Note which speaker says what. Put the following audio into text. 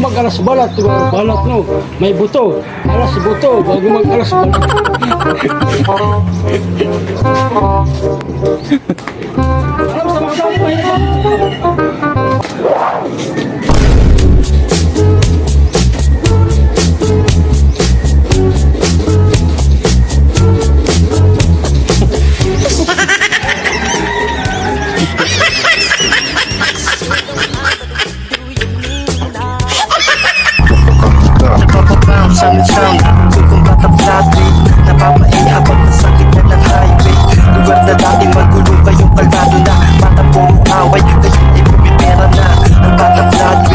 Speaker 1: mag-alas balat, balat no, may buto. Alas buto, bago mag-alas balat. Alam sa mga
Speaker 2: sound Sugong batang flattery Napapaiya pag nasakit na ng highway Lugar na dating magulo kayong kalmado na Batang puro away Ngayon ay pumipera na Ang batang flattery